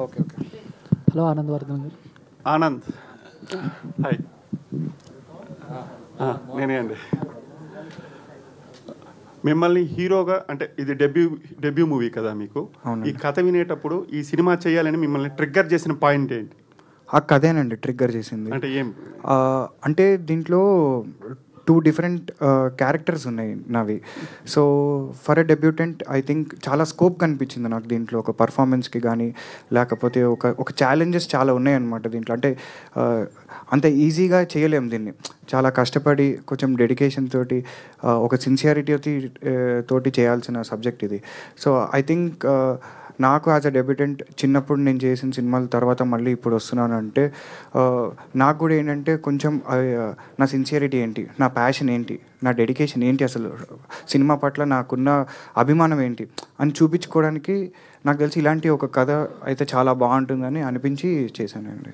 Okay okay. Hello Anand Vardhan గారు. Anand hi. నేనే అండి. మిమ్మల్ని హీరోగా అంటే ఇది డెబ్యూ మూవీ కదా మీకు. ఈ కథ వినేటప్పుడు ఈ సినిమా చేయాలని మిమ్మల్ని ట్రిగ్గర్ చేసిన పాయింట్ ఏంటి? ఆ కథేనండి ట్రిగ్గర్ చేసింది. అంటే ఏం అంటే దీంట్లో 2 డిఫరెంట్ క్యారెక్టర్స్ ఉన్నాయి నావి. So for a debutante I think చాలా స్కోప్ కనిపించింది నాకు దీంట్లో. ఒక పర్ఫార్మెన్స్కి కానీ లేకపోతే ఒక ఛాలెంజెస్ చాలా ఉన్నాయన్నమాట దీంట్లో. అంటే అంత ఈజీగా చేయలేము దీన్ని. చాలా కష్టపడి కొంచెం డెడికేషన్ తోటి ఒక సిన్సియారిటీ తోటి చేయాల్సిన సబ్జెక్ట్ ఇది. సో ఐ థింక్ నాకు యాజ్ అ డెబ్యూటెంట్ చిన్నప్పుడు నేను చేసిన సినిమాల తర్వాత మళ్ళీ ఇప్పుడు వస్తున్నానంటే నాకు కూడా ఏంటంటే కొంచెం నా సిన్సియారిటీ ఏంటి, నా ప్యాషన్ ఏంటి, నా డెడికేషన్ ఏంటి, అసలు సినిమా పట్ల నాకున్న అభిమానం ఏంటి అని చూపించుకోవడానికి నాకు తెలిసి ఇలాంటి ఒక కథ అయితే చాలా బాగుంటుందని అనిపించి చేశానండి.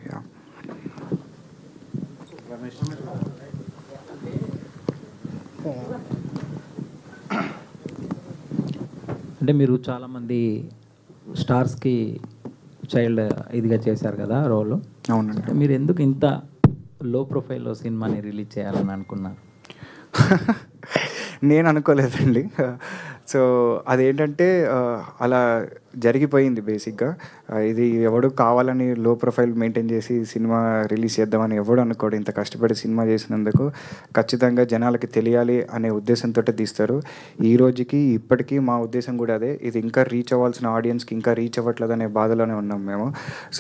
అంటే మీరు చాలామంది స్టార్స్కి చైల్డ్ ఇదిగా చేశారు కదా రోల్. అవునండి. మీరు ఎందుకు ఇంత లో ప్రొఫైల్లో సినిమాని రిలీజ్ చేయాలని అనుకున్నారు? నేను అనుకోలేదండి. సో అదేంటంటే అలా జరిగిపోయింది బేసిక్గా. ఇది ఎవడు కావాలని లో ప్రొఫైల్ మెయింటైన్ చేసి సినిమా రిలీజ్ చేద్దామని ఎవడు అనుకోడు. ఇంత కష్టపడి సినిమా చేసినందుకు ఖచ్చితంగా జనాలకి తెలియాలి అనే ఉద్దేశంతో తీస్తారు. ఈ రోజుకి ఇప్పటికీ మా ఉద్దేశం కూడా అదే. ఇది ఇంకా రీచ్ అవ్వాల్సిన ఆడియన్స్కి ఇంకా రీచ్ అవ్వట్లేదు అనే బాధలోనే ఉన్నాం మేము.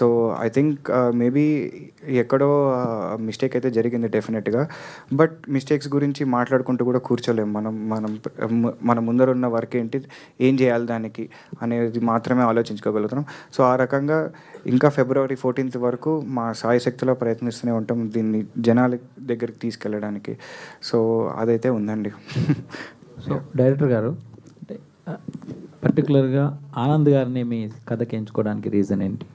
సో ఐ థింక్ మేబీ ఎక్కడో మిస్టేక్ అయితే జరిగింది డెఫినెట్గా. బట్ మిస్టేక్స్ గురించి మాట్లాడుకుంటూ కూడా కూర్చోలేము. మన ముందర ఉన్న వర్క్ ఏంటి, ఏం చేయాలి దానికి అనేది మాత్రమే ఆలోచించుకోగలుగుతున్నాం. సో ఆ రకంగా ఇంకా February 14th వరకు మా సాయశక్తిలో ప్రయత్నిస్తూనే ఉంటాం దీన్ని జనాల దగ్గరికి తీసుకెళ్ళడానికి. సో అదైతే ఉందండి. సో డైరెక్టర్ గారు, అంటే పర్టికులర్గా ఆనంద్ గారిని మీ కథకి ఎంచుకోవడానికి రీజన్ ఏంటి?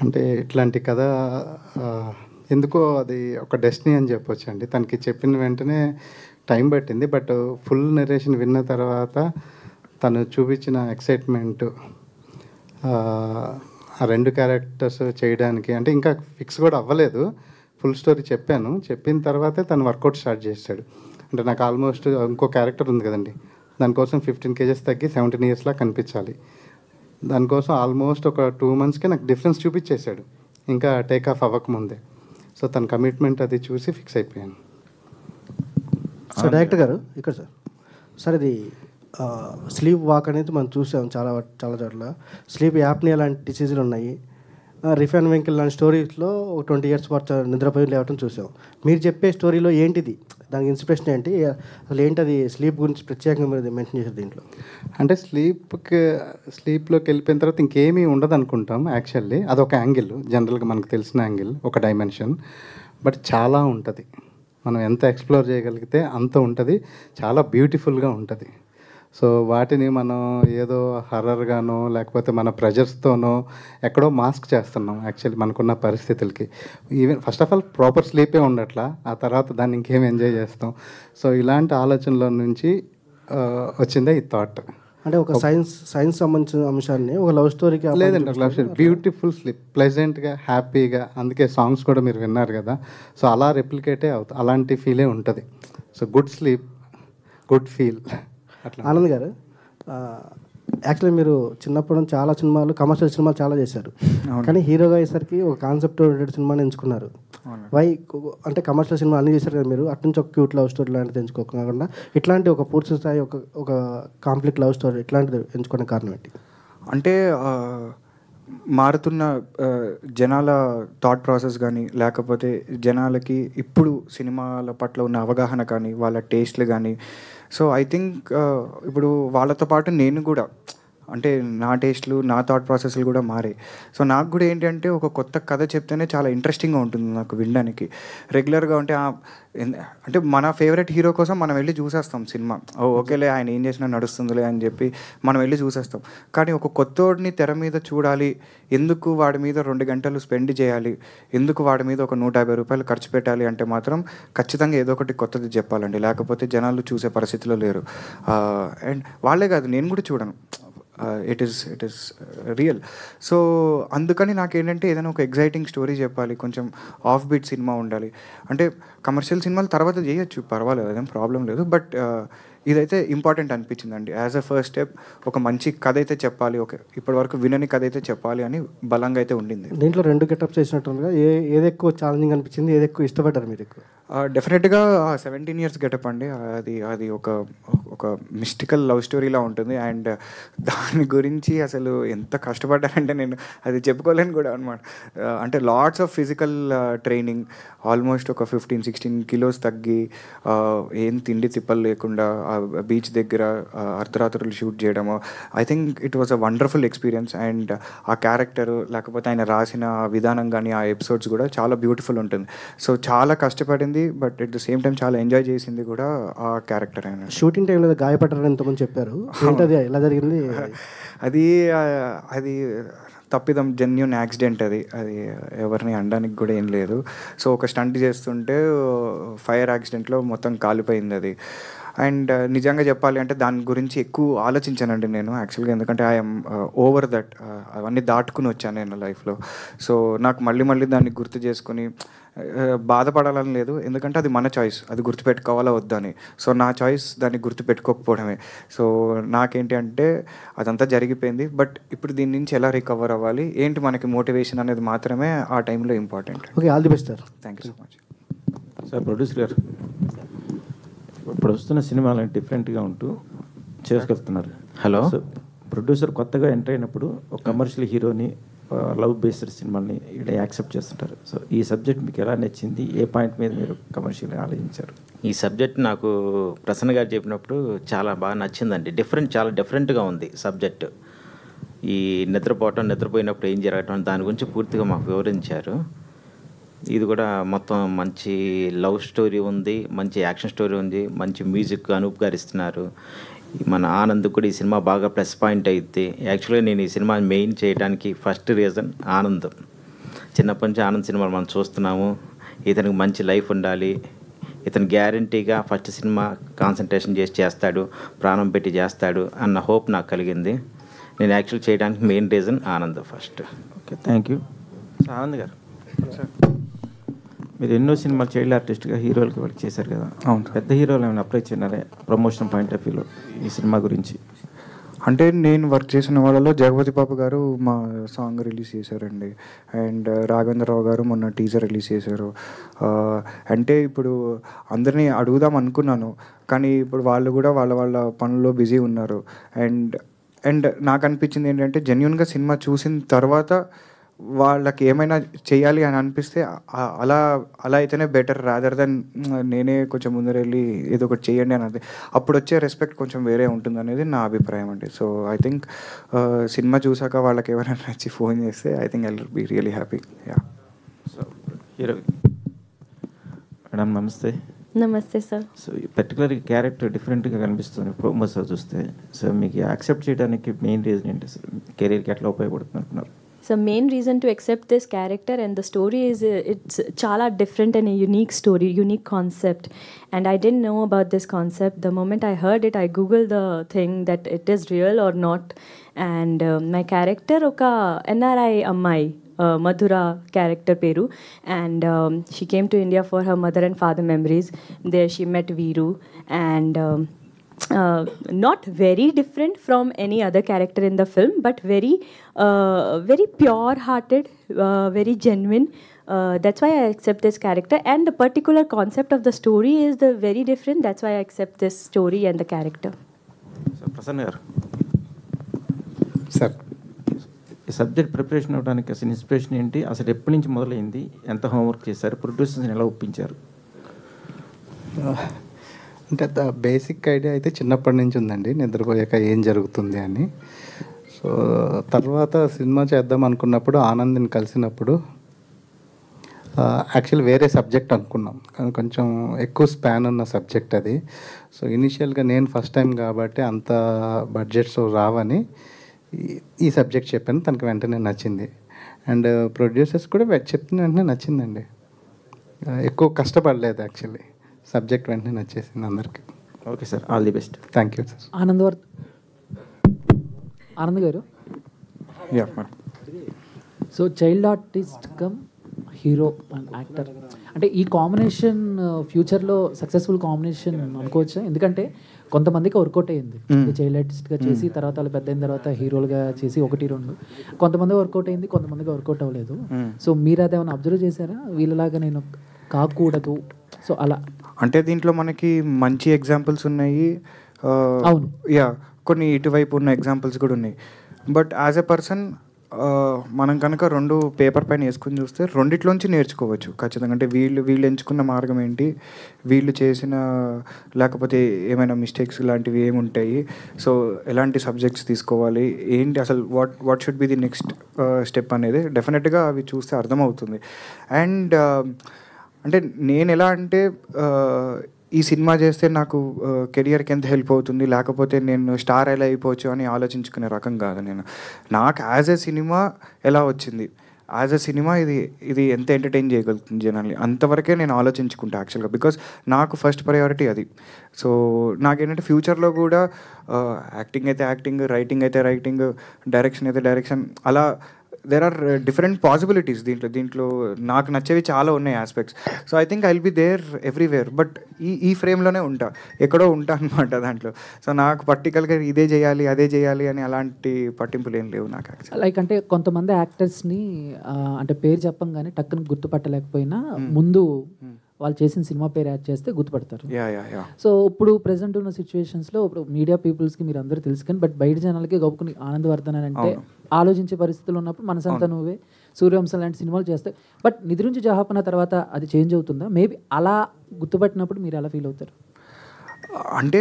అంటే ఇట్లాంటి కథ ఎందుకో అది ఒక డెస్టినీ అని చెప్పొచ్చు అండి. తనకి చెప్పిన వెంటనే టైం పట్టింది. బట్ ఫుల్ నెరేషన్ విన్న తర్వాత తను చూపించిన ఎక్సైట్మెంట్, ఆ 2 క్యారెక్టర్స్ చేయడానికి అంటే ఇంకా ఫిక్స్ కూడా అవ్వలేదు. ఫుల్ స్టోరీ చెప్పిన తర్వాతే తను వర్కౌట్ స్టార్ట్ చేశాడు. అంటే నాకు ఆల్మోస్ట్ ఇంకో క్యారెక్టర్ ఉంది కదండి, దానికోసం 15 kgs తగ్గి 17 yearsలా కనిపించాలి. దానికోసం ఆల్మోస్ట్ ఒక 2 monthsకే నాకు డిఫరెన్స్ చూపించేశాడు, ఇంకా టేక్ ఆఫ్ అవ్వకముందే. సో తన కమిట్మెంట్ అది చూసి ఫిక్స్ అయిపోయాను. సార్ డైరెక్టర్ గారు ఇక్కడ సార్ ఇది స్లీప్ వాక్ అనేది మనం చూసాం చాలా చోట్ల. స్లీప్ యాప్నియా లాంటి డిసీజులు ఉన్నాయి. రిఫాన్ వెంకిల్ లాంటి స్టోరీస్లో 20 years పాటు నిద్రపోయి లేవటం చూసాం. మీరు చెప్పే స్టోరీలో ఏంటిది, దానికి ఇన్స్పిరేషన్ ఏంటి, అసలు ఏంటది స్లీప్ గురించి ప్రత్యేకంగా మీరు మెన్షన్ చేశారు దీంట్లో? అంటే స్లీప్లోకి వెళ్ళిపోయిన తర్వాత ఇంకేమీ ఉండదు అనుకుంటాం. యాక్చువల్లీ అదొక యాంగిల్, జనరల్గా మనకు తెలిసిన యాంగిల్, ఒక డైమెన్షన్. బట్ చాలా ఉంటుంది, మనం ఎంత ఎక్స్ప్లోర్ చేయగలిగితే అంత ఉంటుంది, చాలా బ్యూటిఫుల్గా ఉంటుంది. సో వాటిని మనం ఏదో హర్రర్గానో లేకపోతే మన ప్రెజర్స్తోనో ఎక్కడో మాస్క్ చేస్తున్నాం యాక్చువల్లీ మనకున్న పరిస్థితులకి. Even first of all proper స్లీపే ఉండట్లా, ఆ తర్వాత దాన్ని ఇంకేం ఎంజాయ్ చేస్తాం. సో ఇలాంటి ఆలోచనల నుంచి వచ్చిందే ఈ థాట్. అంటే ఒక సైన్స్ సంబంధించిన అంశాన్ని ఒక లవ్ స్టోరీకి లేదండి, ఒక లవ్ స్టోరీ, బ్యూటిఫుల్ స్లీప్, ప్లెజెంట్గా, హ్యాపీగా. అందుకే సాంగ్స్ కూడా మీరు విన్నారు కదా. సో అలా రెప్లికేటే అవుతుంది, అలాంటి ఫీలే ఉంటుంది. So good sleep, good feel అట్లా. ఆనంద్ గారు, యాక్చువల్లీ మీరు చిన్నప్పుడు చాలా సినిమాలు, కమర్షియల్ సినిమాలు చాలా చేశారు. కానీ హీరోగా అయ్యేసరికి ఒక కాన్సెప్ట్ ఓరియంటెడ్ సినిమాని ఎంచుకున్నారు. వై అంటే కమర్షియల్ సినిమా అన్నీ చేశారు కదా మీరు, అట్నుంచి ఒక క్యూట్ లవ్ స్టోరీ లాంటిది ఎంచుకోకుండా ఇట్లాంటి ఒక పూర్తి స్థాయి ఒక కాంప్లీట్ లవ్ స్టోరీ ఇట్లాంటిది ఎంచుకునే కారణం ఏంటి? అంటే మారుతున్న జనాల థాట్ ప్రాసెస్ కానీ లేకపోతే జనాలకి ఇప్పుడు సినిమాల పట్ల ఉన్న అవగాహన కానీ వాళ్ళ టేస్ట్లు కానీ. సో ఐ థింక్ ఇప్పుడు వాళ్ళతో పాటు నేను కూడా అంటే నా టేస్ట్లు, నా థాట్ ప్రాసెస్లు కూడా మారాయి. సో నాకు కూడా ఏంటంటే ఒక కొత్త కథ చెప్తేనే చాలా ఇంట్రెస్టింగ్గా ఉంటుంది నాకు వినడానికి. రెగ్యులర్గా అంటే అంటే మన ఫేవరెట్ హీరో కోసం మనం వెళ్ళి చూసేస్తాం సినిమా. ఓకేలే ఆయన ఏం చేసినా నడుస్తుందిలే అని చెప్పి మనం వెళ్ళి చూసేస్తాం. కానీ ఒక కొత్తోడిని తెర మీద చూడాలి, ఎందుకు వాడి మీద 2 గంటలు స్పెండ్ చేయాలి, ఎందుకు వాడి మీద ఒక 150 రూపాయలు ఖర్చు పెట్టాలి అంటే మాత్రం ఖచ్చితంగా ఏదో ఒకటి కొత్తది చెప్పాలండి, లేకపోతే జనాలు చూసే పరిస్థితిలో లేరు. అండ్ వాళ్ళే కాదు, నేను కూడా చూడను. It is real. సో అందుకని నాకేంటంటే ఏదైనా ఒక ఎగ్జైటింగ్ స్టోరీ చెప్పాలి, కొంచెం ఆఫ్ బీట్ సినిమా ఉండాలి. అంటే కమర్షియల్ సినిమాలు తర్వాత చేయొచ్చు, పర్వాలేదు, అదేం ప్రాబ్లం లేదు. బట్ ఇదైతే ఇంపార్టెంట్ అనిపించిందండి. యాజ్ అ ఫస్ట్ స్టెప్ ఒక మంచి కథ అయితే చెప్పాలి, ఒక ఇప్పటివరకు వినని కథ అయితే చెప్పాలి అని బలంగా అయితే ఉండింది. దీంట్లో 2 గెటప్స్ చేసినట్టుగా ఏది ఎక్కువ ఛాలెంజింగ్ అనిపించింది, ఏది ఎక్కువ ఇష్టపడ్డారు మీరు ఎక్కువ? డెఫినెట్గా 17 years గెటప్ అండి. అది ఒక మిస్టికల్ లవ్ స్టోరీలా ఉంటుంది. అండ్ దాని గురించి అసలు ఎంత కష్టపడ్డానంటే నేను అది చెప్పుకోలేను కూడా అనమాట. అంటే lots of physical training, almost ఒక 15-16 kilos తగ్గి, ఏం తిండి తిప్పలు లేకుండా బీచ్ దగ్గర అర్ధరాత్రులు షూట్ చేయడము. I think it was a wonderful experience. And ఆ క్యారెక్టరు లేకపోతే ఆయన రాసిన విధానం కానీ ఆ ఎపిసోడ్స్ కూడా చాలా బ్యూటిఫుల్ ఉంటుంది. సో చాలా కష్టపడింది, but at the same time చాలా ఎంజాయ్ చేసింది కూడా ఆ క్యారెక్టర్ అయినా. షూటింగ్ టైంలో గాయపడ్డారని ఎంతమంది చెప్పారు, ఏంటది, ఎలా జరిగింది? అది తప్పిదం, జెన్యూన్ యాక్సిడెంట్. అది ఎవరిని అనడానికి కూడా ఏం లేదు. సో ఒక స్టంట్ చేస్తుంటే ఫైర్ యాక్సిడెంట్లో మొత్తం కాలిపోయింది అది. అండ్ నిజంగా చెప్పాలి అంటే దాని గురించి ఎక్కువ ఆలోచించానండి నేను యాక్చువల్గా, ఎందుకంటే ఐఎమ్ ఓవర్ దట్. అవన్నీ దాటుకుని వచ్చాను నేను లైఫ్లో. సో నాకు మళ్ళీ దాన్ని గుర్తు చేసుకుని బాధపడాలని లేదు, ఎందుకంటే అది మన చాయిస్, అది గుర్తుపెట్టుకోవాలా వద్దని. సో నా చాయిస్ దాన్ని గుర్తుపెట్టుకోకపోవడమే. సో నాకేంటి అంటే అదంతా జరిగిపోయింది, బట్ ఇప్పుడు దీని నుంచి ఎలా రికవర్ అవ్వాలి, ఏంటి మనకి మోటివేషన్ అనేది మాత్రమే ఆ టైంలో important. Okay, all the best sir. Thank you so much sir. Producer గారు, ఇప్పుడు వస్తున్న సినిమాలను డిఫరెంట్గా ఉంటూ చేసుకెళ్తున్నారు. హలో. సో ప్రొడ్యూసర్ కొత్తగా ఎంటర్ అయినప్పుడు ఒక కమర్షియల్ హీరోని లవ్ బేస్డ్ సినిమాని ఇక్కడ యాక్సెప్ట్ చేస్తుంటారు. సో ఈ సబ్జెక్ట్ మీకు ఎలా నచ్చింది, ఏ పాయింట్ మీద మీరు కమర్షియల్గా ఆలోచించారు? ఈ సబ్జెక్ట్ నాకు ప్రసన్న గారు చెప్పినప్పుడు చాలా బాగా నచ్చిందండి. చాలా డిఫరెంట్గా ఉంది సబ్జెక్టు. ఈ నిద్రపోయినప్పుడు ఏం జరగటం దాని గురించి పూర్తిగా మాకు వివరించారు. ఇది కూడా మొత్తం మంచి లవ్ స్టోరీ ఉంది, మంచి యాక్షన్ స్టోరీ ఉంది, మంచి మ్యూజిక్ అనూప్ గారు ఇస్తున్నారు. మన ఆనంద్ కూడా ఈ సినిమా బాగా ప్లస్ పాయింట్ అయింది. యాక్చువల్గా నేను ఈ సినిమా మెయిన్ చేయడానికి ఫస్ట్ రీజన్ ఆనంద్. చిన్నప్పటి నుంచి ఆనంద్ సినిమాలు మనం చూస్తున్నాము. ఇతనికి మంచి లైఫ్ ఉండాలి, ఇతను గ్యారంటీగా ఫస్ట్ సినిమా కాన్సన్ట్రేషన్ చేస్తాడు, ప్రాణం పెట్టి చేస్తాడు అన్న హోప్ నాకు కలిగింది. నేను యాక్చువల్ చేయడానికి main reason Anand first. Okay, thank you. Anand గారు, మీరు ఎన్నో సినిమాలు చైల్డ్ ఆర్టిస్ట్గా హీరోలకి వర్క్ చేశారు కదా. అవును. పెద్ద హీరోలు ఏమైనా అప్లై చేయనారే ప్రమోషన్ పాయింట్ ఆఫ్ వ్యూలో ఈ సినిమా గురించి? అంటే నేను వర్క్ చేసిన వాళ్ళలో జగపతి బాబు గారు మా సాంగ్ రిలీజ్ చేశారండి. అండ్ రాఘవేంద్రరావు గారు మొన్న టీజర్ రిలీజ్ చేశారు. అంటే ఇప్పుడు అందరినీ అడుగుదాం అనుకున్నాను, కానీ ఇప్పుడు వాళ్ళు కూడా వాళ్ళ పనుల్లో బిజీ ఉన్నారు. అండ్ నాకు అనిపించింది ఏంటంటే జెన్యున్గా సినిమా చూసిన తర్వాత వాళ్ళకి ఏమైనా చేయాలి అని అనిపిస్తే అలా అయితేనే బెటర్, రాదర్ దెన్ నేనే కొంచెం ముందర వెళ్ళి ఏదో ఒకటి చేయండి అన్నది. అప్పుడు వచ్చే రెస్పెక్ట్ కొంచెం వేరే ఉంటుంది అనేది నా అభిప్రాయం అండి. సో ఐ థింక్ సినిమా చూసాక వాళ్ళకి ఎవరైనా నచ్చి ఫోన్ చేస్తే I think I will be really happy. Yeah. So hero madam నమస్తే. నమస్తే సార్. సో ఈ పర్టికులర్ క్యారెక్టర్ డిఫరెంట్గా కనిపిస్తుంది ప్రోమోస్ చూస్తే. సో మీకు యాక్సెప్ట్ చేయడానికి మెయిన్ రీజన్ ఏంటి? అసలు కెరీర్కి ఎట్లా ఉపయోగపడుతుంది అనుకున్నారు? So main reason to accept this character and the story is it's chala different and a unique story, unique concept, and I didn't know about this concept. The moment I heard it, I googled the thing that it is real or not, and my character oka NRI ammai Madhura character Peru, and she came to India for her mother and father memories. There she met Veeru, and not very different from any other character in the film, but very pure-hearted, very genuine. That's why I accept this character, and the particular concept of the story is the very different. That's why I accept this story and the character. So Prasanna గారు, sir, ఈ subject preparation అవ్వడానికి అసలు inspiration ఏంటి? అసలు ఎప్పటి నుంచి మొదలైంది? ఎంత హోంవర్క్ చేశారు? ప్రొడ్యూసర్స్ని ఎలా ఒప్పించారు? అంటే బేసిక్ ఐడియా అయితే చిన్నప్పటి నుంచి ఉందండి, నిద్రపోయాక ఏం జరుగుతుంది అని. సో తర్వాత సినిమా చేద్దాం అనుకున్నప్పుడు ఆనంద్ని కలిసినప్పుడు యాక్చువల్లీ వేరే సబ్జెక్ట్ అనుకున్నాం, కానీ కొంచెం ఎక్కువ స్పాన్ ఉన్న సబ్జెక్ట్ అది. సో ఇనిషియల్గా నేను ఫస్ట్ టైం కాబట్టి అంత బడ్జెట్స్ రావని ఈ సబ్జెక్ట్ చెప్పాను. తనకు వెంటనే నచ్చింది. అండ్ ప్రొడ్యూసర్స్ కూడా చెప్పిన వెంటనే నచ్చిందండి. ఎక్కువ కష్టపడలేదు యాక్చువల్లీ, సబ్జెక్ట్ వెంటనే నచ్చేసింది అందరికి. Okay sir, all the best. Thank you sir. Anand garu, yeah so child artist come hero and actor అంటే ఈ కాంబినేషన్ ఫ్యూచర్లో సక్సెస్ఫుల్ కాంబినేషన్ అనుకోవచ్చా? ఎందుకంటే కొంతమందికి వర్కౌట్ అయ్యింది చైల్డ్ ఆర్టిస్ట్గా చేసి తర్వాత వాళ్ళు పెద్ద అయిన తర్వాత హీరోలుగా చేసి 1-2, కొంతమంది వర్కౌట్ అయింది, కొంతమందికి వర్కౌట్ అవ్వలేదు. సో మీరు అదేమైనా అబ్జర్వ్ చేశారా? వీళ్ళలాగా నేను కాకూడదు, సో అలా. అంటే దీంట్లో మనకి మంచి ఎగ్జాంపుల్స్ ఉన్నాయి, అవును, యా కొన్ని ఇటువైపు ఉన్న ఎగ్జాంపుల్స్ కూడా ఉన్నాయి. బట్ యాజ్ ఎ పర్సన్ మనం కనుక 2 పేపర్ పైన వేసుకుని చూస్తే రెండిట్లోంచి నేర్చుకోవచ్చు ఖచ్చితంగా. అంటే వీళ్ళు ఎంచుకున్న మార్గం ఏంటి, వీళ్ళు చేసిన లేకపోతే ఏమైనా మిస్టేక్స్ లాంటివి ఏముంటాయి, సో ఎలాంటి సబ్జెక్ట్స్ తీసుకోవాలి, ఏంటి అసలు what should be the next step అనేది డెఫినెట్గా అవి చూస్తే అర్థమవుతుంది. అండ్ అంటే నేను ఎలా అంటే ఈ సినిమా చేస్తే నాకు కెరియర్కి ఎంత హెల్ప్ అవుతుంది, లేకపోతే నేను స్టార్ ఎలా అయిపోవచ్చు అని ఆలోచించుకునే రకం కాదు నేను. నాకు యాజ్ ఎ సినిమా ఎలా వచ్చింది, యాజ్ ఎ సినిమా ఇది ఎంత ఎంటర్టైన్ చేయగలుగుతుంది జనాల్ని, అంతవరకే నేను ఆలోచించుకుంటా యాక్చువల్గా. బికాస్ నాకు ఫస్ట్ ప్రయారిటీ అది. సో నాకేంటంటే ఫ్యూచర్లో కూడా యాక్టింగ్ అయితే యాక్టింగ్, రైటింగ్ అయితే రైటింగ్, డైరెక్షన్ అయితే డైరెక్షన్, అలా దేర్ ఆర్ డిఫరెంట్ పాసిబిలిటీస్ దీంట్లో నాకు నచ్చేవి చాలా ఉన్నాయి aspects. So I think I will be there everywhere. But ఈ ఫ్రేమ్లోనే ఉంటా, ఎక్కడో ఉంటా అనమాట దాంట్లో. సో నాకు పర్టికులర్గా ఇదే చేయాలి అదే చేయాలి అని అలాంటి పట్టింపులు ఏం లేవు నాకు యాక్చువల్లీ. లైక్ అంటే కొంతమంది యాక్టర్స్ని అంటే పేరు చెప్పంగానే టక్కున గుర్తుపట్టలేకపోయినా ముందు వాళ్ళు చేసిన సినిమా పేరు యాడ్ చేస్తే గుర్తుపడతారు. సో ఇప్పుడు ప్రెసెంట్ ఉన్న సిచ్యువేషన్స్లో ఇప్పుడు మీడియా పీపుల్స్కి మీరు అందరూ తెలుసు కానీ బట్ బయట జనాలకి గొప్పకుని ఆనందవర్ధన్ అంటే ఆలోచించే పరిస్థితులు ఉన్నప్పుడు మనసంతా నువ్వే, సూర్యవంశం లాంటి సినిమాలు చేస్తాయి. బట్ నిద్రించి జహాపన తర్వాత అది చేంజ్ అవుతుందా? మేబీ అలా గుర్తుపట్టినప్పుడు మీరు ఎలా ఫీల్ అవుతారు? అంటే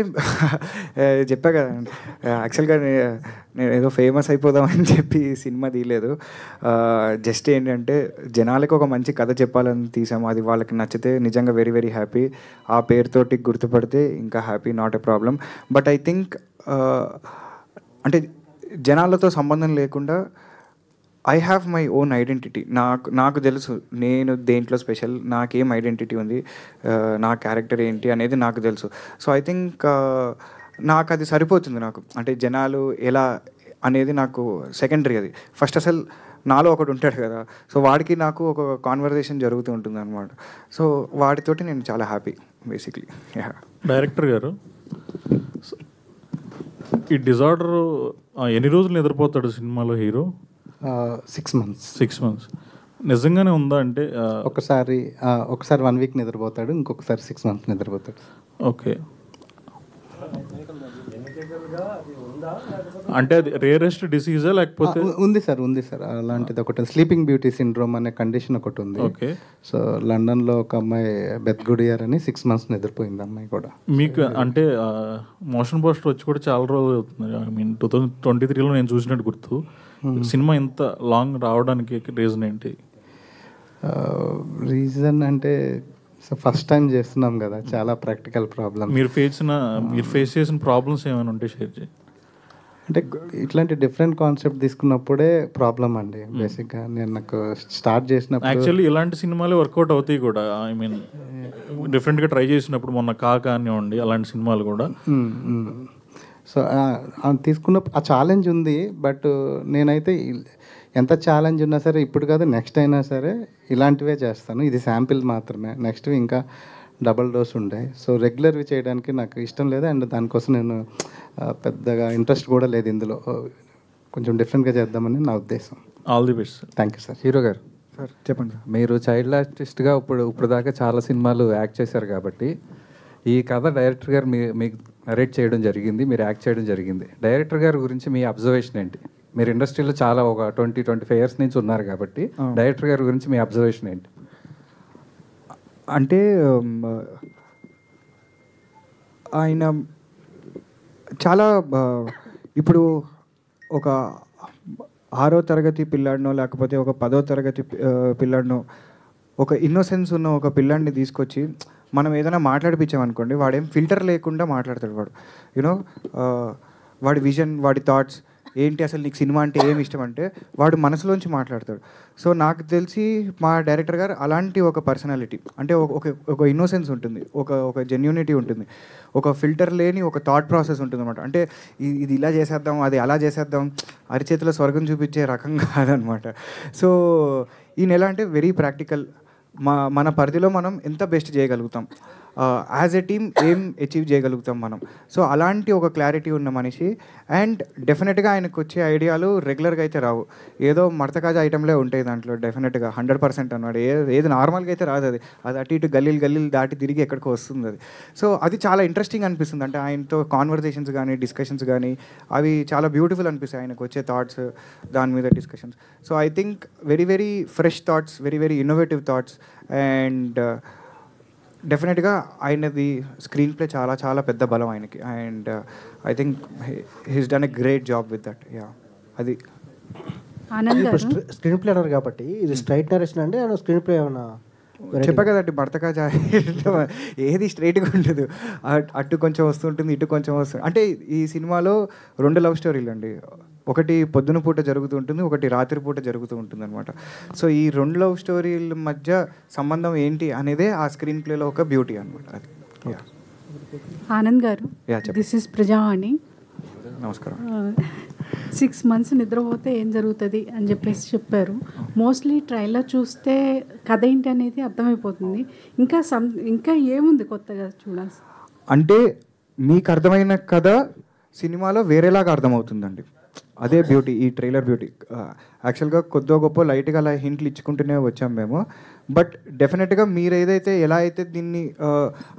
చెప్పా కదండి, యాక్చువల్గా నేను ఏదో ఫేమస్ అయిపోదామని చెప్పి సినిమా తీయలేదు. జస్ట్ ఏంటంటే జనాలకి ఒక మంచి కథ చెప్పాలని తీసాము, అది వాళ్ళకి నచ్చితే నిజంగా వెరీ వెరీ హ్యాపీ, ఆ పేరుతోటి గుర్తుపడితే ఇంకా happy, not a problem. But I think అంటే జనాలతో సంబంధం లేకుండా I have my own identity. నాకు తెలుసు నేను దేంట్లో స్పెషల్, నాకేం ఐడెంటిటీ ఉంది, నా క్యారెక్టర్ ఏంటి అనేది నాకు తెలుసు. సో ఐ థింక్ నాకు అది సరిపోతుంది. నాకు అంటే జనాలు ఎలా అనేది నాకు సెకండరీ, అది ఫస్ట్ అసలు నాలో ఒకడు ఉంటాడు కదా, సో వాడికి నాకు ఒక కాన్వర్జేషన్ జరుగుతూ ఉంటుంది అనమాట. సో వాడితోటి నేను చాలా హ్యాపీ బేసిక్లీ. డైరెక్టర్ గారు, ఈ డిజార్డర్ ఎన్ని రోజులు నిద్రపోతాడు సినిమాలో హీరో? 6 months. 6 months నిజంగానే ఉందా? అంటే ఒకసారి 1 week నిద్రపోతాడు, ఇంకొకసారి 6 months నిద్రపోతాడు. ఓకే, అంటే అది రేరెస్ట్ డిసీజా లేకపోతే? ఉంది సార్ అలాంటిది ఒకటి, స్లీపింగ్ బ్యూటీ సిండ్రోమ్ అనే కండిషన్ ఒకటి ఉంది. ఓకే, సో లండన్లో ఒక అమ్మాయి బెత్ గుడియర్ అని 6 months నిద్రపోయింది అమ్మాయి కూడా. మీకు అంటే మోషన్ పోస్టర్ వచ్చి కూడా చాలా రోజులు అవుతుంది. ఐ మీన్ 2023లో నేను చూసినట్టు గుర్తు. సినిమా ఇంత లాంగ్ రావడానికి రీజన్ ఏంటి? రీజన్ అంటే ఫస్ట్ టైం చేస్తున్నాం కదా, చాలా ప్రాక్టికల్ ప్రాబ్లమ్. మీరు ఫేస్ చేసిన ప్రాబ్లమ్స్ ఏమైనా ఉంటే షేర్ చేయండి. అంటే ఇట్లాంటి డిఫరెంట్ కాన్సెప్ట్ తీసుకున్నప్పుడే ప్రాబ్లం అండి బేసిక్గా. నేను నాకు స్టార్ట్ చేసినప్పుడు యాక్చువల్లీ ఇలాంటి సినిమాలే వర్కౌట్ అవుతాయి కూడా. ఐ మీన్ డిఫరెంట్గా ట్రై చేసినప్పుడు మొన్న కాకా అనివ్వండి, అలాంటి సినిమాలు కూడా. సో తీసుకున్నప్పుడు ఆ ఛాలెంజ్ ఉంది. బట్ నేనైతే ఎంత ఛాలెంజ్ ఉన్నా సరే, ఇప్పుడు కాదు నెక్స్ట్ అయినా సరే ఇలాంటివే చేస్తాను. ఇది శాంపిల్ మాత్రమే, నెక్స్ట్వి ఇంకా డబల్ డోస్ ఉండే. సో రెగ్యులర్వి చేయడానికి నాకు ఇష్టం లేదు, అండ్ దానికోసం నేను పెద్దగా ఇంట్రెస్ట్ కూడా లేదు ఇందులో. కొంచెం డిఫరెంట్గా చేద్దామని నా ఉద్దేశం. All the best. Thank you sir. Hero గారు సార్ చెప్పండి. మీరు చైల్డ్ ఆర్టిస్ట్గా ఇప్పుడు దాకా చాలా సినిమాలు యాక్ట్ చేశారు కాబట్టి ఈ కథ డైరెక్టర్ గారు మీకు నరేట్ చేయడం జరిగింది, మీరు యాక్ట్ చేయడం జరిగింది. డైరెక్టర్ గారి గురించి మీ అబ్జర్వేషన్ ఏంటి? మీరు ఇండస్ట్రీలో చాలా ఒక 20-25 years నుంచి ఉన్నారు కాబట్టి డైరెక్టర్ గారి గురించి మీ అబ్జర్వేషన్ ఏంటి? అంటే ఆయన చాలా ఇప్పుడు ఒక 6వ తరగతి పిల్లాడినో లేకపోతే ఒక 10వ తరగతి పిల్లాడినో, ఒక ఇన్నోసెన్స్ ఉన్న ఒక పిల్లాడిని తీసుకొచ్చి మనం ఏదైనా మాట్లాడిపించామనుకోండి, వాడేం ఫిల్టర్ లేకుండా మాట్లాడతాడు. వాడు యూనో వాడి విజన్, వాడి థాట్స్ ఏంటి అసలు నీకు సినిమా అంటే ఏమి ఇష్టం అంటే వాడు మనసులోంచి మాట్లాడతాడు. సో నాకు తెలిసి మా డైరెక్టర్ గారు అలాంటి ఒక పర్సనాలిటీ, అంటే ఒక ఇన్నోసెన్స్ ఉంటుంది, ఒక జెన్యూనిటీ ఉంటుంది, ఒక ఫిల్టర్ లేని ఒక థాట్ ప్రాసెస్ ఉంటుంది అనమాట. అంటే ఇది ఇలా చేసేద్దాం, అది అలా చేసేద్దాం, అరిచేతిలో స్వర్గం చూపించే రకం కాదనమాట. సో ఈయన ఎలా అంటే వెరీ ప్రాక్టికల్. మన పరిధిలో మనం ఎంత బెస్ట్ చేయగలుగుతాం, యాజ్ ఎ టీమ్ ఏం అచీవ్ చేయగలుగుతాం మనం. సో అలాంటి ఒక క్లారిటీ ఉన్న మనిషి. అండ్ డెఫినెట్గా ఆయనకు వచ్చే ఐడియాలు రెగ్యులర్గా అయితే రావు, ఏదో మడతకాజా ఐటెంలే ఉంటాయి దాంట్లో డెఫినెట్గా 100% అన్నాడు. ఏది నార్మల్గా అయితే రాదు, అది అటు ఇటు గల్లీలు దాటి తిరిగి ఎక్కడికి వస్తుంది అది. సో అది చాలా ఇంట్రెస్టింగ్ అనిపిస్తుంది. అంటే ఆయనతో కాన్వర్జేషన్స్ కానీ డిస్కషన్స్ కానీ అవి చాలా బ్యూటిఫుల్ అనిపిస్తాయి, ఆయనకు వచ్చే థాట్స్ దాని మీద discussions. So I think very very fresh thoughts, very very innovative thoughts. And డెఫినెట్గా ఆయనది స్క్రీన్ ప్లే చాలా చాలా పెద్ద బలం ఆయనకి. And I think he's done a great job with that. Yeah, అది స్క్రీన్ ప్లే అన్నారు కాబట్టి ఇది స్ట్రైట్ నరేషన్ అండి, స్క్రీన్ ప్లే ఏమన్నా చెప్పా కదండి, భర్తకాజా ఏది స్ట్రైట్గా ఉండదు, అటు కొంచెం వస్తుంటుంది, ఇటు కొంచెం వస్తుంది. అంటే ఈ సినిమాలో 2 లవ్ స్టోరీలు అండి, ఒకటి పొద్దున పూట జరుగుతూ ఉంటుంది, ఒకటి రాత్రి పూట జరుగుతూ ఉంటుంది అనమాట. సో ఈ 2 లవ్ స్టోరీల మధ్య సంబంధం ఏంటి అనేదే ఆ స్క్రీన్ ప్లేలో ఒక బ్యూటీ అనమాట. అది. ఆనంద్ గారు, దిస్ ఇస్ ప్రజావాణి. నమస్కారం. 6 months నిద్రపోతే ఏం జరుగుతుంది అని చెప్పేసి చెప్పారు. మోస్ట్లీ ట్రైలర్ చూస్తే కథ ఏంటి అనేది అర్థమైపోతుంది. ఇంకా ఏముంది కొత్తగా చూడాల్సి? అంటే మీకు అర్థమైన కథ సినిమాలో వేరేలాగా అర్థమవుతుందండి, అదే బ్యూటీ, ఈ ట్రైలర్ బ్యూటీ. యాక్చువల్గా కొద్దిగా గొప్ప లైట్గా అలా హింట్లు ఇచ్చుకుంటూనే వచ్చాం మేము. బట్ డెఫినెట్గా మీరు ఏదైతే ఎలా అయితే దీన్ని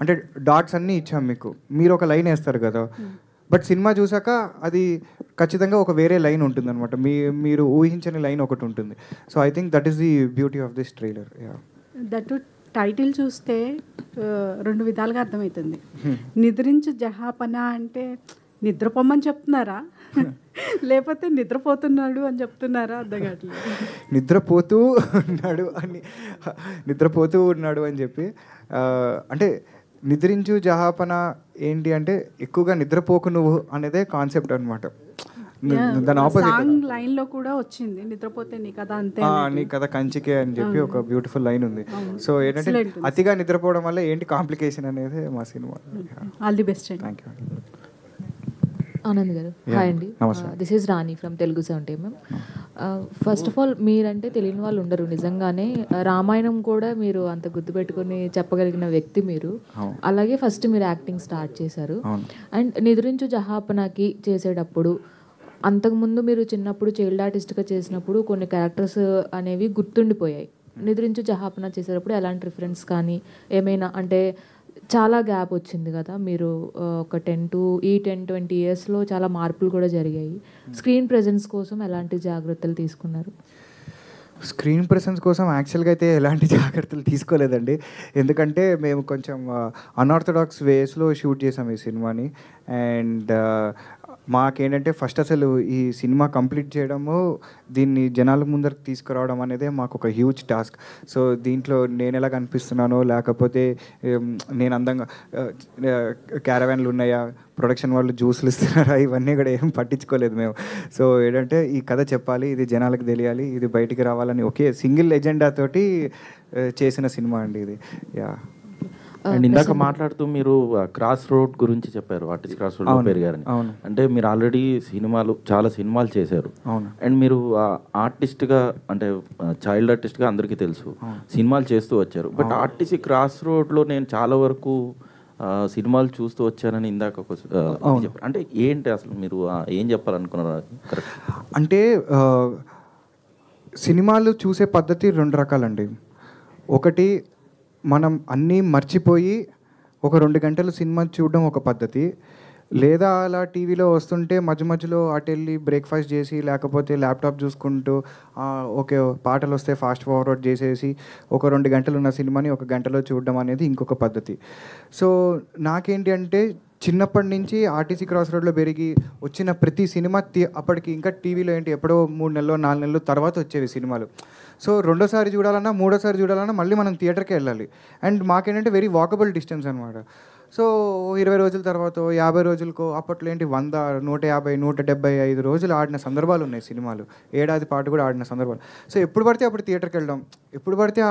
అంటే డాట్స్ అన్నీ ఇచ్చాం మీకు, మీరు ఒక లైన్ వేస్తారు కదా, బట్ సినిమా చూసాక అది ఖచ్చితంగా ఒక వేరే లైన్ ఉంటుంది అనమాట, మీరు ఊహించని లైన్ ఒకటి ఉంటుంది. So I think that is the beauty of this trailer. That title చూస్తే 2 విధాలుగా అర్థమవుతుంది. నిద్రించు జహాపన అంటే నిద్రపోమని చెప్తున్నారా, లేకపోతే నిద్రపోతున్నాడు అని చెప్తున్నారా? అర్థం కావట్లేదు. నిద్రపోతూ ఉన్నాడు అని చెప్పి, అంటే నిద్రించు జహాపన ఏంటి అంటే ఎక్కువగా నిద్రపోకు నువ్వు అనేదే కాన్సెప్ట్ అనమాట. దాని ఆపోజిట్ లైన్ లో కూడా వచ్చింది, నిద్రపోతే నీ కథ అంతే, నీ కథ కంచికే అని చెప్పి ఒక బ్యూటిఫుల్ లైన్ ఉంది. సో ఏంటంటే అతిగా నిద్రపోవడం వల్ల ఏంటి కాంప్లికేషన్ అనేది మా cinema. All the best. Thank you. Anand గారు, హాయ్ అండి. This is Rani from Telugu 70mm. First of all, మీరంటే తెలియని వాళ్ళు ఉండరు. నిజంగానే రామాయణం కూడా మీరు అంత గుర్తుపెట్టుకుని చెప్పగలిగిన వ్యక్తి మీరు. అలాగే ఫస్ట్ మీరు యాక్టింగ్ స్టార్ట్ చేశారు. అండ్ నిద్రించు జహాపనకి చేసేటప్పుడు, అంతకుముందు మీరు చిన్నప్పుడు చైల్డ్ ఆర్టిస్ట్గా చేసినప్పుడు కొన్ని క్యారెక్టర్స్ అనేవి గుర్తుండిపోయాయి. నిద్రించు జహాపన చేసేటప్పుడు ఎలాంటి రిఫరెన్స్ కానీ ఏమైనా, అంటే చాలా గ్యాప్ వచ్చింది కదా, మీరు ఒక 10-20 yearsలో చాలా మార్పులు కూడా జరిగాయి. స్క్రీన్ ప్రెజెన్స్ కోసం ఎలాంటి జాగ్రత్తలు తీసుకున్నారు? స్క్రీన్ ప్రెసెన్స్ కోసం యాక్చువల్గా అయితే ఎలాంటి జాగ్రత్తలు తీసుకోలేదండి, ఎందుకంటే మేము కొంచెం అన్ఆర్థడాక్స్ వేస్లో షూట్ చేసాం ఈ సినిమాని. అండ్ మాకేంటంటే ఫస్ట్ అసలు ఈ సినిమా కంప్లీట్ చేయడము, దీన్ని జనాల ముందరకు తీసుకురావడం అనేది మాకు ఒక హ్యూజ్ టాస్క్. సో దీంట్లో నేను ఎలా కనిపిస్తున్నానో, లేకపోతే నేను అందంగా క్యారవాన్లు ఉన్నాయా, ప్రొడక్షన్ వాళ్ళు జ్యూస్లు ఇస్తున్నారా, ఇవన్నీ కూడా ఏం పట్టించుకోలేదు మేము. సో ఏంటంటే ఈ కథ చెప్పాలి, ఇది జనాలకు తెలియాలి, ఇది బయటికి రావాలని ఒకే సింగిల్ ఎజెండా తోటి చేసిన సినిమా అండి ఇది. యా. అండ్ ఇందాక మాట్లాడుతూ మీరు క్రాస్ రోడ్ గురించి చెప్పారు, ఆర్టిస్ట్ క్రాస్ రోడ్ పేరు గారని. అంటే మీరు ఆల్రెడీ చాలా సినిమాలు చేశారు. అండ్ మీరు ఆర్టిస్ట్గా, అంటే చైల్డ్ ఆర్టిస్ట్గా అందరికీ తెలుసు, సినిమాలు చేస్తూ వచ్చారు. బట్ ఆర్టిస్ట్ క్రాస్ రోడ్లో నేను చాలా వరకు సినిమాలు చూస్తూ వచ్చానని ఇందాక చెప్పారు. అంటే ఏంటి అసలు మీరు ఏం చెప్పాలనుకున్నారు? కరెక్ట్. అంటే సినిమాలు చూసే పద్ధతి 2 రకాలండి. ఒకటి, మనం అన్నీ మర్చిపోయి ఒక 2 గంటలు సినిమా చూడడం ఒక పద్ధతి. లేదా అలా టీవీలో వస్తుంటే మధ్యలో అటు వెళ్ళి బ్రేక్ఫాస్ట్ చేసి, లేకపోతే ల్యాప్టాప్ చూసుకుంటూ ఓకే పాటలు వస్తే ఫాస్ట్ ఫార్వర్డ్ చేసేసి ఒక 2 గంటలు ఉన్న సినిమాని 1 గంటలో చూడడం అనేది ఇంకొక పద్ధతి. సో నాకేంటి అంటే చిన్నప్పటి నుంచి ఆర్టీసీ క్రాస్ రోడ్లో పెరిగి వచ్చిన ప్రతి సినిమా అప్పటికి ఇంకా టీవీలో ఏంటి ఎప్పుడో 3 నెలలు 4 నెలలు తర్వాత వచ్చేవి సినిమాలు. సో రెండోసారి చూడాలన్నా, మూడోసారి చూడాలన్నా మళ్ళీ మనం థియేటర్కి వెళ్ళాలి. అండ్ మాకేంటంటే వెరీ వాకబుల్ డిస్టెన్స్ అనమాట. సో 20 రోజుల తర్వాత 50 రోజులకో అప్పట్లో ఏంటి 100, 150, 175 రోజులు ఆడిన సందర్భాలు ఉన్నాయి సినిమాలు. ఏడాది పాటు కూడా ఆడిన సందర్భాలు. సో ఎప్పుడు పడితే అప్పుడు థియేటర్కి వెళ్ళడం, ఎప్పుడు పడితే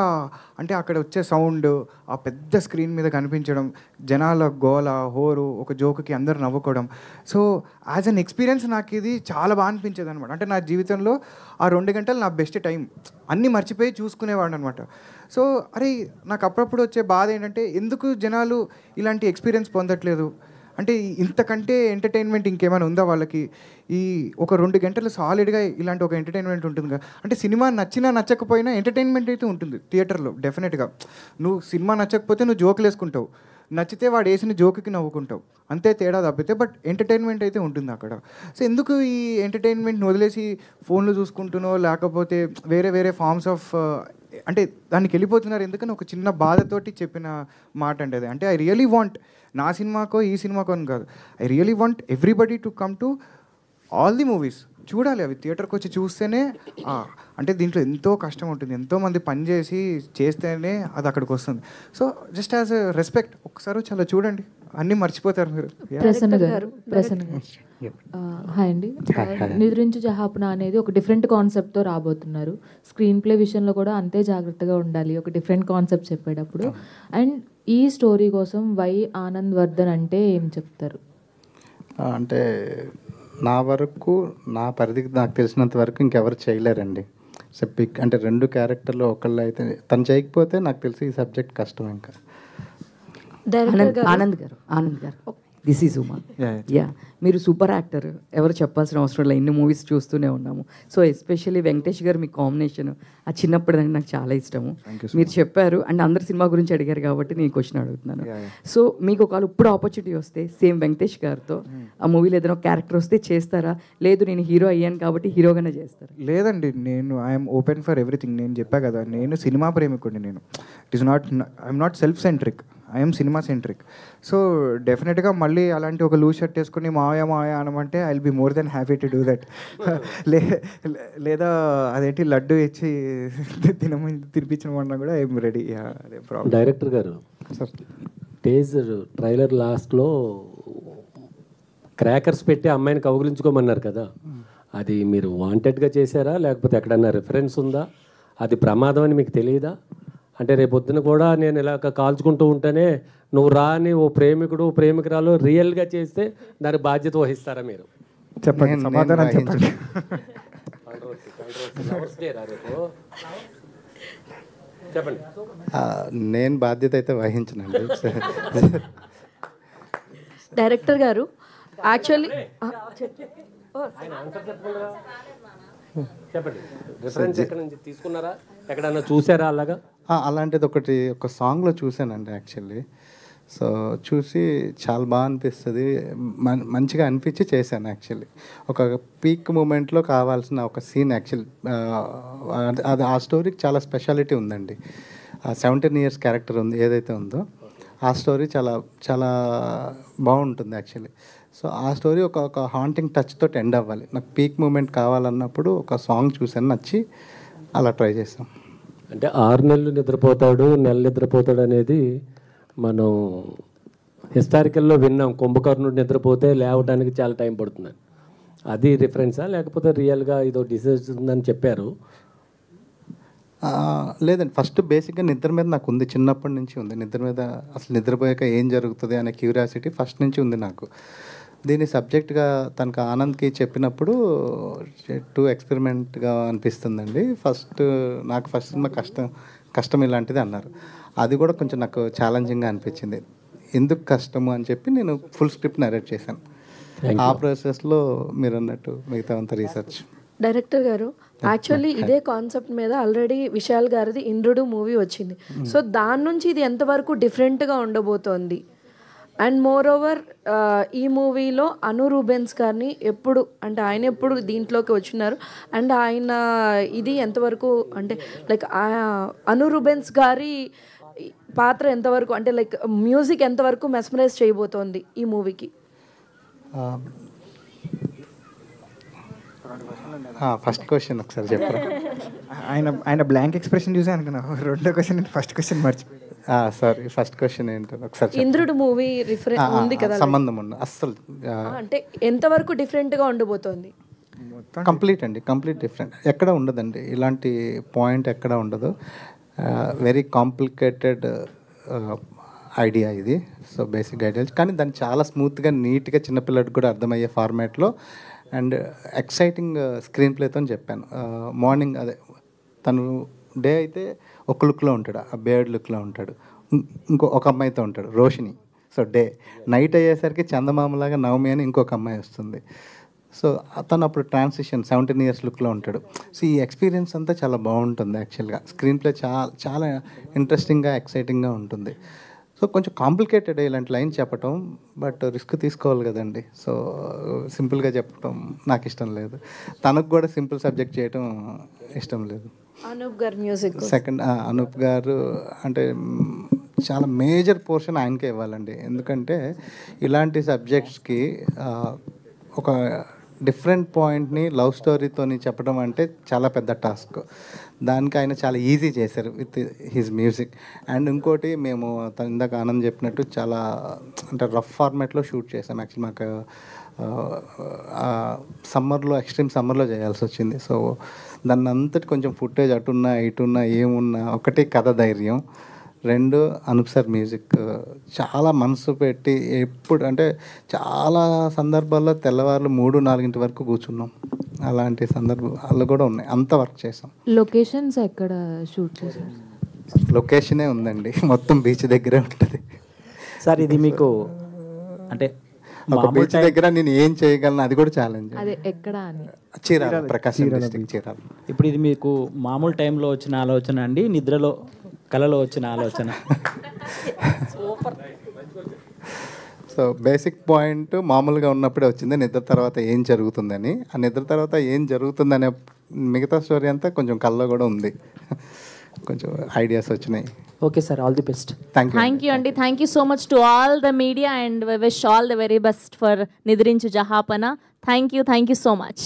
అంటే అక్కడ వచ్చే సౌండ్, ఆ పెద్ద స్క్రీన్ మీద కనిపించడం, జనాల గోల, హోరు, ఒక జోకుకి అందరు నవ్వుకోవడం. సో యాజ్ అన్ ఎక్స్పీరియన్స్ నాకు ఇది చాలా బాగా అనిపించేది అనమాట. అంటే నా జీవితంలో ఆ 2 గంటలు నా బెస్ట్ టైం. అన్నీ మర్చిపోయి చూసుకునేవాడు అనమాట. సో అరే నాకు అప్పుడప్పుడు వచ్చే బాధ ఏంటంటే ఎందుకు జనాలు ఇలాంటి ఎక్స్పీరియన్స్ పొందట్లేదు, అంటే ఇంతకంటే ఎంటర్టైన్మెంట్ ఇంకేమైనా ఉందా వాళ్ళకి? ఈ ఒక 2 గంటలు సాలిడ్గా ఇలాంటి ఒక ఎంటర్టైన్మెంట్ ఉంటుంది కదా. అంటే సినిమా నచ్చినా నచ్చకపోయినా ఎంటర్టైన్మెంట్ అయితే ఉంటుంది థియేటర్లో డెఫినెట్గా. నువ్వు సినిమా నచ్చకపోతే నువ్వు జోకులు వేసుకుంటావు, నచ్చితే వాడు వేసిన జోకుకి నవ్వుకుంటావు, అంతే తేడా తప్పితే బట్ ఎంటర్టైన్మెంట్ అయితే ఉంటుంది అక్కడ. సో ఎందుకు ఈ ఎంటర్టైన్మెంట్ని వదిలేసి ఫోన్లు చూసుకుంటునో లేకపోతే వేరే వేరే ఫార్మ్స్ ఆఫ్ అంటే దానికి వెళ్ళిపోతున్నారు ఎందుకని ఒక చిన్న బాధతోటి చెప్పిన మాట అండి అది. అంటే ఐ రియలీ వాంట్, నా సినిమాకో ఈ సినిమాకో అని కాదు, I really want everybody to come to all the movies. చూడాలి అవి, థియేటర్కి వచ్చి చూస్తేనే అంటే దీంట్లో ఎంతో కష్టం ఉంటుంది, ఎంతోమంది పని చేస్తేనే అది అక్కడికి వస్తుంది. So just as a respect ఒకసారి చాలా చూడండి, అన్నీ మర్చిపోతారు మీరు. ప్రసన్న గారు హాయ్ అండి. నిద్రించు జహాపన అనేది ఒక డిఫరెంట్ కాన్సెప్ట్తో రాబోతున్నారు. స్క్రీన్ ప్లే విషయంలో కూడా అంతే జాగ్రత్తగా ఉండాలి ఒక డిఫరెంట్ కాన్సెప్ట్ చెప్పేటప్పుడు. అండ్ ఈ స్టోరీ కోసం వై ఆనంద్ వర్ధన్ అంటే ఏం చెప్తారు? అంటే నా వరకు, నా పరిధికి నాకు తెలిసినంత వరకు ఇంకెవరు చేయలేరండి. పిక్ అంటే 2 క్యారెక్టర్లు ఒకళ్ళు అయితే తను చేయకపోతే నాకు తెలిసి ఈ సబ్జెక్ట్ కష్టం. ఇంకా ఆనంద్ గారు దిస్ ఈజ్ ఉమా. యా, మీరు సూపర్ యాక్టర్, ఎవరు చెప్పాల్సిన అవసరం లేదు, ఇన్ని మూవీస్ చూస్తూనే ఉన్నాము. సో ఎస్పెషల్లీ వెంకటేష్ గారు మీ కాంబినేషన్ ఆ చిన్నప్పుడు నాకు చాలా ఇష్టము. మీరు చెప్పారు అండ్ అందరు సినిమా గురించి అడిగారు కాబట్టి నేను క్వశ్చన్ అడుగుతున్నాను. సో మీకు ఒకవేళ ఇప్పుడు ఆపర్చునిటీ వస్తే సేమ్ వెంకటేష్ గారితో ఆ మూవీలో ఏదైనా క్యారెక్టర్ వస్తే చేస్తారా? లేదు నేను హీరో అయ్యాను కాబట్టి హీరోగానే చేస్తారా? లేదండి, నేను ఐఎమ్ ఓపెన్ ఫర్ ఎవ్రీథింగ్. నేను చెప్పా కదా, నేను సినిమా ప్రేమికుడిని. నేను it is not, I'm not self centric, I'm cinema centric. So డెఫినెట్గా మళ్ళీ అలాంటి ఒక లూజ్ షర్ట్ వేసుకుని మాయా అనమంటే I will be more than happy to do that. లేదా అదేంటి లడ్డు ఇచ్చి తినిపించమన్నా కూడా ఐఎమ్ రెడీ. అదే problem. Director garu sir, teaser trailer లాస్ట్లో క్రాకర్స్ పెట్టి అమ్మాయిని కౌగిలించుకోమన్నారు కదా, అది మీరు వాంటెడ్గా చేశారా లేకపోతే ఎక్కడన్నా రిఫరెన్స్ ఉందా? అది ప్రమాదం అని మీకు తెలియదా? అంటే రేపొద్దున కూడా నేను ఇలాగ కాల్చుకుంటూ ఉంటేనే నువ్వు రాని ఓ ప్రేమికుడు ప్రేమికురాలు రియల్గా చేస్తే దాని బాధ్యత వహిస్తారా మీరు? చెప్పండి, సమాధానం చెప్పండి. చెప్పండి. నేను బాధ్యత అయితే వహించనండి. డైరెక్టర్ గారు యాక్చువల్లీ చెప్పండి, రిఫరెన్స్ ఎక్కడ నుంచి తీసుకున్నారా, ఎక్కడన్నా చూసారా అలాగా? అలాంటిది ఒక సాంగ్లో చూశానండి యాక్చువల్లీ. సో చూసి చాలా బాగా అనిపిస్తుంది, మంచిగా అనిపించి చేశాను యాక్చువల్లీ. ఒక పీక్ మూమెంట్లో కావాల్సిన ఒక సీన్ యాక్చువల్లీ అది ఆ స్టోరీకి చాలా స్పెషాలిటీ ఉందండి. 17 years క్యారెక్టర్ ఉంది ఏదైతే ఉందో ఆ స్టోరీ చాలా చాలా బాగుంటుంది యాక్చువల్లీ. సో ఆ స్టోరీ ఒక హాంటింగ్ టచ్ తోటి ఎండ్ అవ్వాలి. నాకు పీక్ మూమెంట్ కావాలన్నప్పుడు ఒక సాంగ్ చూసాను, నచ్చి అలా ట్రై చేసాం. అంటే 6 నెలలు నిద్రపోతాడు, నెల నిద్రపోతాడు అనేది మనం హిస్టారికల్లో విన్నాం. కుంభకర్ణుడు నిద్రపోతే లేవడానికి చాలా టైం పడుతుందని. అది రిఫరెన్సా లేకపోతే రియల్గా ఇదో డిసీజ్ ఉందని చెప్పారు? లేదండి, ఫస్ట్ బేసిక్గా నిద్ర మీద నాకు ఉంది, చిన్నప్పటి నుంచి ఉంది. నిద్ర మీద అసలు నిద్రపోయాక ఏం జరుగుతుంది అనే క్యూరియాసిటీ ఫస్ట్ నుంచి ఉంది నాకు. దీన్ని సబ్జెక్ట్గా తనకు ఆనంద్కి చెప్పినప్పుడు టూ ఎక్స్పెరిమెంట్గా అనిపిస్తుందండి. నాకు ఫస్ట్ సినిమా కష్టం ఇలాంటిది అన్నారు. అది కూడా కొంచెం నాకు ఛాలెంజింగ్గా అనిపించింది. ఎందుకు కష్టము అని చెప్పి నేను ఫుల్ స్క్రిప్ట్ నరేట్ చేశాను. ఆ ప్రాసెస్లో మీరు అన్నట్టు మిగతా అంత రీసెర్చ్. డైరెక్టర్ గారు యాక్చువల్లీ ఇదే కాన్సెప్ట్ మీద ఆల్రెడీ విశాల్ గారిది ఇంద్రుడు మూవీ వచ్చింది. సో దాని నుంచి ఇది ఎంతవరకు డిఫరెంట్గా ఉండబోతోంది? అండ్ మోర్ ఓవర్ ఈ మూవీలో అను రూబెన్స్ గారిని ఆయన ఎప్పుడు దీంట్లోకి వచ్చినారు అండ్ ఆయన ఇది ఎంతవరకు అంటే లైక్ అను రూబెన్స్ గారి పాత్ర ఎంతవరకు అంటే లైక్ మ్యూజిక్ ఎంతవరకు మెస్మరైజ్ చేయబోతోంది ఈ మూవీకి? ఫస్ట్ క్వశ్చన్ ఒకసారి చెప్పరా? ఆయన బ్లాంక్ ఎక్స్ప్రెషన్ చూసాను అనుకున్నా. రెండో క్వశ్చన్ ఫస్ట్ క్వశ్చన్ మర్చిపోయాను. సారీ ఫస్ట్ క్వశ్చన్ ఏంటో ఒకసారి ఇంద్రుడు మూవీ ఉంది కదా, సంబంధం ఉన్న అస్సలు అంటే ఎంతవరకు డిఫరెంట్గా ఉండబోతోంది? కంప్లీట్ అండి, కంప్లీట్ డిఫరెంట్. ఎక్కడ ఉండదండి ఇలాంటి పాయింట్, ఎక్కడ ఉండదు. వెరీ కాంప్లికేటెడ్ ఐడియా ఇది. సో బేసిక్ ఐడియా, కానీ దాన్ని చాలా స్మూత్గా నీట్గా చిన్నపిల్లడికి కూడా అర్థమయ్యే ఫార్మాట్లో అండ్ ఎక్సైటింగ్ స్క్రీన్ ప్లేతో చెప్పాను. మార్నింగ్ అదే తను డే అయితే ఒక లుక్లో ఉంటాడు, ఆ బేర్డ్ లుక్లో ఉంటాడు. ఒక అమ్మాయితో ఉంటాడు, రోషిని. సో డే నైట్ అయ్యేసరికి చందమామలాగా నవమి అని ఇంకొక అమ్మాయి వస్తుంది. సో అతను అప్పుడు ట్రాన్సిషన్ 17 years లుక్లో ఉంటాడు. సో ఈ ఎక్స్పీరియన్స్ అంతా చాలా బాగుంటుంది యాక్చువల్గా. స్క్రీన్ ప్లే చాలా ఇంట్రెస్టింగ్గా ఎక్సైటింగ్గా ఉంటుంది. సో కొంచెం కాంప్లికేటెడ్ ఇలాంటి లైన్ చెప్పటం, బట్ రిస్క్ తీసుకోవాలి కదండి. సో సింపుల్గా చెప్పడం నాకు ఇష్టం లేదు, తనకు కూడా సింపుల్ సబ్జెక్ట్ చేయటం ఇష్టం లేదు. అనూప్ గారు మ్యూజిక్ సెకండ్ అనూప్ గారు అంటే చాలా మేజర్ పోర్షన్ ఆయనకే ఇవ్వాలండి. ఎందుకంటే ఇలాంటి సబ్జెక్ట్స్కి ఒక డిఫరెంట్ పాయింట్ని లవ్ స్టోరీతోని చెప్పడం అంటే చాలా పెద్ద టాస్క్. దానికి ఆయన చాలా ఈజీ చేశారు విత్ హిజ్ మ్యూజిక్. అండ్ ఇంకోటి మేము ఇందాక ఆనంద్ చెప్పినట్టు చాలా అంటే రఫ్ ఫార్మాట్లో షూట్ చేసాం. యాక్చువల్లీ మాకు సమ్మర్లో, ఎక్స్ట్రీమ్ సమ్మర్లో చేయాల్సి వచ్చింది. సో దాన్ని అంతటి కొంచెం ఫుటేజ్ అటున్నా ఇటున్నా ఏమున్నా, ఒకటి కథ ధైర్యం, రెండు అనూప్ సార్ మ్యూజిక్ చాలా మనసు పెట్టి ఎప్పుడు అంటే చాలా సందర్భాల్లో తెల్లవారులు 3-4 వరకు కూర్చున్నాం. అలాంటి సందర్భాలు కూడా ఉన్నాయి. అంత వర్క్ చేసాం. లొకేషన్స్ ఎక్కడ షూట్ చేసాం? లొకేషనే ఉందండి, మొత్తం బీచ్ దగ్గరే ఉంటుంది సార్. ఇది మీకు అంటే ఒక బీచ్ దగ్గర నేను ఏం చేయగలను, అది కూడా ఛాలెంజ్. అదే ఎక్కడ అని? చీరాల, ప్రకాశం డిస్ట్రిక్ట్ చీరాల. ఇప్పుడు ఇది మీకు మామూలు టైంలో వచ్చిన ఆలోచన అండి, నిద్రలో కళలో వచ్చిన ఆలోచన? సో బేసిక్ పాయింట్ మామూలుగా ఉన్నప్పుడే వచ్చింది, నిద్ర తర్వాత ఏం జరుగుతుందని. ఆ నిద్ర తర్వాత ఏం జరుగుతుందనే మిగతా స్టోరీ అంతా కొంచెం కళ్ళలో కూడా ఉంది, కొంచెం ఐడియాస్ వచ్చినాయి. Okay sir, all the best. Thank you అండి. Thank you so much to all the media and wish all the very best for Nidrinchu Jahapana. Thank you so much.